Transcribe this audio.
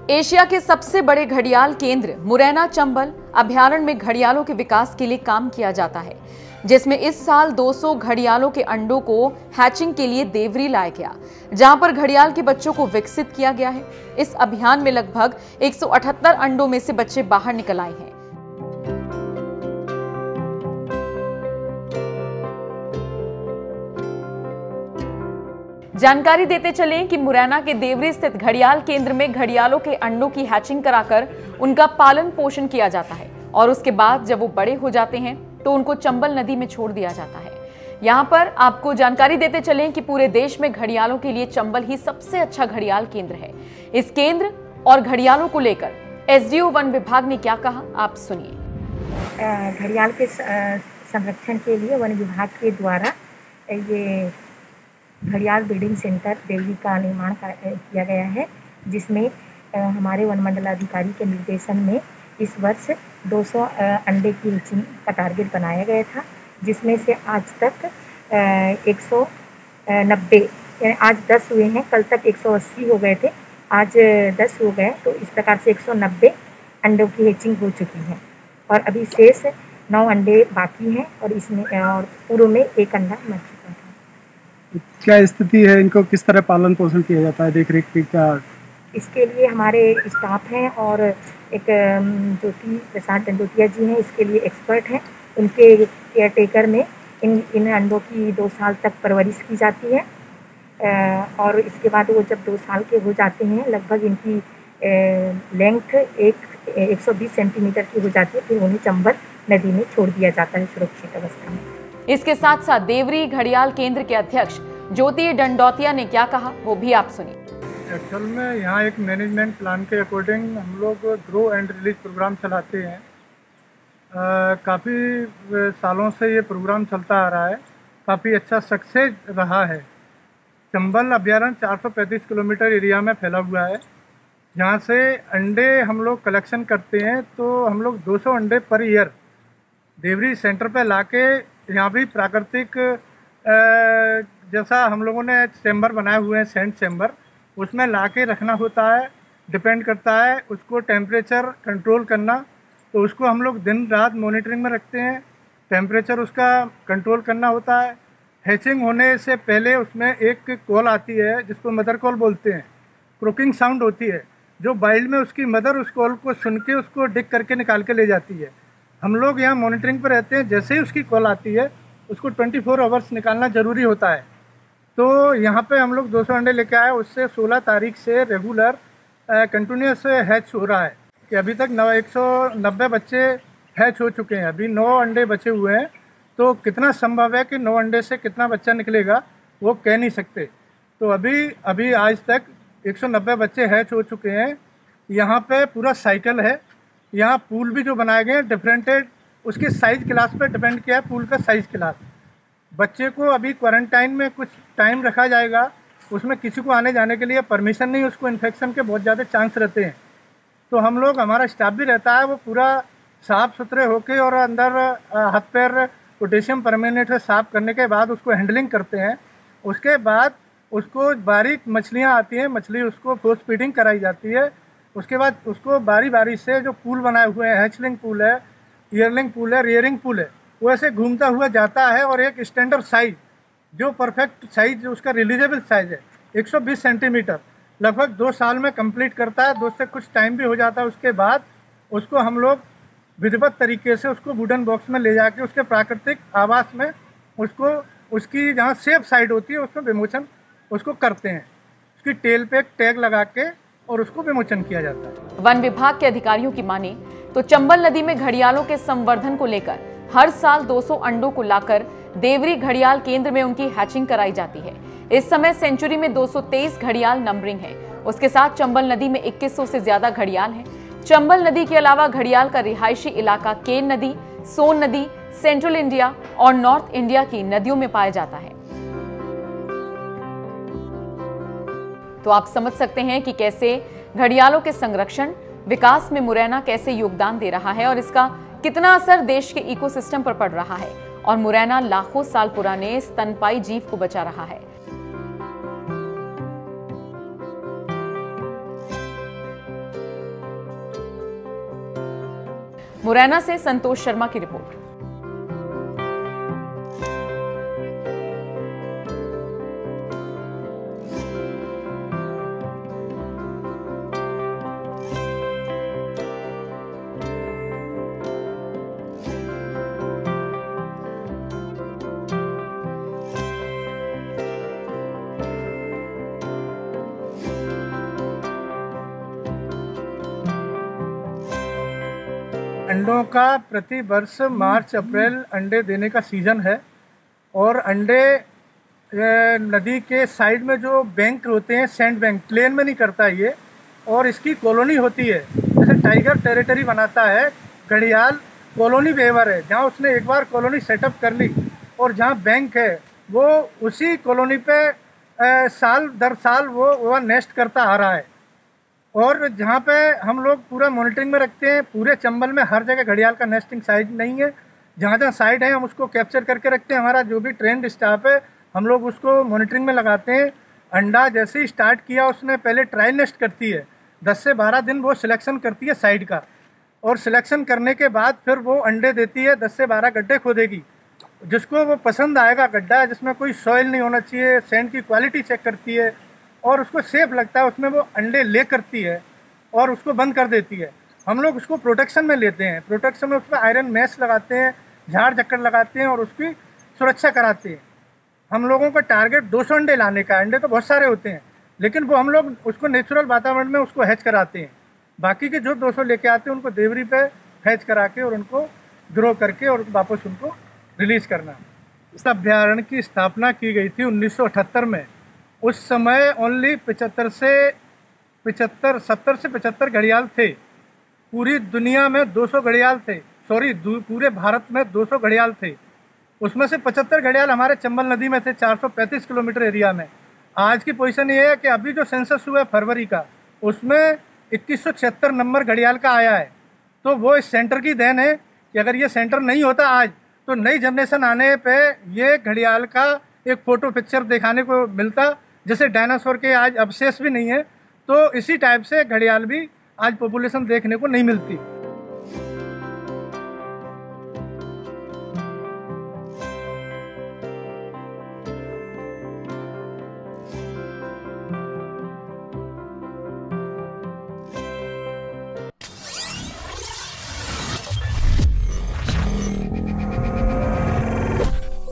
Asia के सबसे बड़े घड़ियाल केंद्र मुरैना चंबल अभयारण्य में घड़ियालों के विकास के लिए काम किया जाता है, जिसमें इस साल 200 घड़ियालों के अंडों को हैचिंग के लिए देवरी लाया गया, जहां पर घड़ियाल के बच्चों को विकसित किया गया है। इस अभियान में लगभग 178 अंडों में से बच्चे बाहर निकल आए हैं। जानकारी देते चलें कि मुरैना के देवरी स्थित घड़ियाल केंद्र में घड़ियालों के अंडों की हैचिंग कराकर उनका पालन पोषण किया जाता है और उसके बाद जब वो बड़े हो जाते हैं तो उनको चंबल नदी में छोड़ दिया जाता है। यहाँ पर आपको जानकारी देते चलें कि पूरे देश में घड़ियालों के लिए चंबल ही सबसे अच्छा घड़ियाल केंद्र है। इस केंद्र और घड़ियालों को लेकर एसडीओ वन विभाग ने क्या कहा, आप सुनिए। घड़ियाल के संरक्षण के लिए वन विभाग के द्वारा ये घड़ियाल ब्रीडिंग सेंटर देवरी का निर्माण किया गया है, जिसमें हमारे वन मंडलाधिकारी के निर्देशन में इस वर्ष 200 अंडे की हैचिंग का टारगेट बनाया गया था, जिसमें से आज तक 190 आज 10 हुए हैं। कल तक 180 हो गए थे, आज 10 हो गए, तो इस प्रकार से 190 अंडों की हैचिंग हो चुकी है और अभी शेष 9 अंडे बाकी हैं और इसमें और पूर्व में 1 अंडा मर चुका था। क्या स्थिति है, इनको किस तरह पालन पोषण किया जाता है, देख रेख की क्या? इसके लिए हमारे स्टाफ हैं और एक ज्योति प्रसाद दंडोतिया जी हैं, इसके लिए एक्सपर्ट हैं। उनके केयर टेकर में इन अंडों की 2 साल तक परवरिश की जाती है और इसके बाद वो जब 2 साल के हो जाते हैं, लगभग इनकी लेंथ 120 सेंटीमीटर की हो जाती है, फिर उन्हें चंबल नदी में छोड़ दिया जाता है सुरक्षित अवस्था में। इसके साथ साथ देवरी घड़ियाल केंद्र के अध्यक्ष ज्योति दंडोतिया ने क्या कहा, वो भी आप सुनिए। एक्चुअल में यहाँ एक मैनेजमेंट प्लान के अकॉर्डिंग हम लोग ग्रो एंड रिलीज प्रोग्राम चलाते हैं। काफ़ी सालों से ये प्रोग्राम चलता आ रहा है, काफ़ी अच्छा सक्सेस रहा है। चंबल अभयारण्य 435 किलोमीटर एरिया में फैला हुआ है, जहाँ से अंडे हम लोग कलेक्शन करते हैं। तो हम लोग 200 अंडे पर ईयर देवरी सेंटर पे लाके यहाँ भी प्राकृतिक जैसा हम लोगों ने चैम्बर बनाए हुए हैं, सेंट चैम्बर, उसमें लाके रखना होता है। डिपेंड करता है उसको टेम्परेचर कंट्रोल करना, तो उसको हम लोग दिन रात मॉनिटरिंग में रखते हैं। टेम्परेचर उसका कंट्रोल करना होता है। हैचिंग होने से पहले उसमें एक कॉल आती है जिसको मदर कॉल बोलते हैं, क्रोकिंग साउंड होती है, जो वाइल्ड में उसकी मदर उस कॉल को सुन के उसको डिग करके निकाल के ले जाती है। हम लोग यहाँ मॉनिटरिंग पर रहते हैं, जैसे ही उसकी कॉल आती है उसको 24 आवर्स निकालना ज़रूरी होता है। तो यहाँ पे हम लोग 200 अंडे लेके आए, उससे 16 तारीख से रेगुलर कंटिन्यूस हैच हो रहा है कि अभी तक 190 बच्चे हैच हो चुके हैं। अभी 9 अंडे बचे हुए हैं, तो कितना संभव है कि 9 अंडे से कितना बच्चा निकलेगा वो कह नहीं सकते। तो अभी आज तक 190 बच्चे हैच हो चुके हैं। यहाँ पे पूरा साइकिल है। यहाँ पूल भी जो बनाए गए हैं डिफरेंटेड, उसके साइज क्लास पे डिपेंड किया है पूल का साइज क्लास। बच्चे को अभी क्वारंटाइन में कुछ टाइम रखा जाएगा, उसमें किसी को आने जाने के लिए परमिशन नहीं, उसको इन्फेक्शन के बहुत ज़्यादा चांस रहते हैं। तो हम लोग, हमारा स्टाफ भी रहता है, वो पूरा साफ़ सुथरे होके और अंदर हाथ पैर पोटेशियम परमेंगनेट से साफ़ करने के बाद उसको हैंडलिंग करते हैं। उसके बाद उसको बारीक मछलियाँ आती हैं, मछली उसको फोर्स फीडिंग कराई जाती है। उसके बाद उसको बारी बारी से जो पूल बनाए हुए हैं, हैचलिंग पूल है, ईयरलिंग पूल है, रियरिंग पूल है, वो ऐसे घूमता हुआ जाता है और एक स्टैंडर्ड साइज, जो परफेक्ट साइज उसका रिलीजेबल साइज है, 120 सेंटीमीटर, लगभग 2 साल में कंप्लीट करता है। 2 से कुछ टाइम भी हो जाता है। उसके बाद उसको हम लोग विधिवत तरीके से उसको वुडन बॉक्स में ले जाके उसके प्राकृतिक आवास में उसको, उसकी जहाँ सेफ साइड होती है उसमें विमोचन उसको करते हैं। उसकी टेल पे एक टैग लगा के और उसको विमोचन किया जाता है। वन विभाग के अधिकारियों की माने तो चंबल नदी में घड़ियालों के संवर्धन को लेकर हर साल 200 अंडों को लाकर देवरी घड़ियाल केंद्र में उनकी हैचिंग कराई जाती है। इस समय सेंचुरी में 223 घड़ियाल नंबरिंग है। उसके साथ चंबल नदी में 2100 से ज्यादा घड़ियाल हैं। चंबल नदी के अलावा घड़ियाल का रिहायशी इलाका केन नदी, सोन नदी, सेंट्रल इंडिया और नॉर्थ इंडिया की नदियों में पाया जाता है। तो आप समझ सकते हैं कि कैसे घड़ियालों के संरक्षण विकास में मुरैना कैसे योगदान दे रहा है और इसका कितना असर देश के इकोसिस्टम पर पड़ रहा है और मुरैना लाखों साल पुराने स्तनपाई जीव को बचा रहा है। मुरैना से संतोष शर्मा की रिपोर्ट। अंडों का प्रति वर्ष मार्च अप्रैल अंडे देने का सीज़न है और अंडे नदी के साइड में जो बैंक होते हैं, सैंड बैंक, प्लेन में नहीं करता ये, और इसकी कॉलोनी होती है। जैसे टाइगर टेरिटरी बनाता है, घड़ियाल कॉलोनी वेवर है, जहाँ उसने एक बार कॉलोनी सेटअप कर ली और जहाँ बैंक है वो उसी कॉलोनी पे साल दर साल वो नेस्ट करता आ रहा है। और जहाँ पे हम लोग पूरा मॉनिटरिंग में रखते हैं, पूरे चंबल में हर जगह घड़ियाल का नेस्टिंग साइट नहीं है, जहाँ जहाँ साइट है हम उसको कैप्चर करके रखते हैं। हमारा जो भी ट्रेंड स्टाफ है हम लोग उसको मॉनिटरिंग में लगाते हैं। अंडा जैसे ही स्टार्ट किया उसने पहले ट्रायल नेस्ट करती है, 10 से 12 दिन वो सिलेक्शन करती है साइड का, और सिलेक्शन करने के बाद फिर वो अंडे देती है। 10 से 12 गड्ढे खोदेगी, जिसको वो पसंद आएगा गड्ढा जिसमें कोई सॉइल नहीं होना चाहिए, सैंड की क्वालिटी चेक करती है और उसको सेफ लगता है, उसमें वो अंडे ले करती है और उसको बंद कर देती है। हम लोग उसको प्रोटेक्शन में लेते हैं, प्रोटेक्शन में उसमें आयरन मैश लगाते हैं, झाड़ झक्कड़ लगाते हैं और उसकी सुरक्षा कराते हैं। हम लोगों का टारगेट 200 अंडे लाने का। अंडे तो बहुत सारे होते हैं, लेकिन वो हम लोग उसको नेचुरल वातावरण में उसको हैच कराते हैं। बाकी के जो 200 लेके आते हैं उनको देवरी पे हैच करा के और उनको ग्रो करके और वापस उनको रिलीज़ करना। इस अभ्यारण्य की स्थापना की गई थी 1978 में। उस समय ओनली 70 से 75 घड़ियाल थे। पूरी दुनिया में 200 घड़ियाल थे, पूरे भारत में 200 घड़ियाल थे। उसमें से 75 घड़ियाल हमारे चंबल नदी में थे, 435 किलोमीटर एरिया में। आज की पोजीशन ये है कि अभी जो सेंसस हुआ है फरवरी का, उसमें 2176 नंबर घड़ियाल का आया है। तो वो इस सेंटर की देन है कि अगर ये सेंटर नहीं होता आज, तो नई जनरेशन आने पे ये घड़ियाल का एक फ़ोटो पिक्चर दिखाने को मिलता। जैसे डायनासोर के आज अवशेष भी नहीं है, तो इसी टाइप से घड़ियाल भी आज पॉपुलेशन देखने को नहीं मिलती।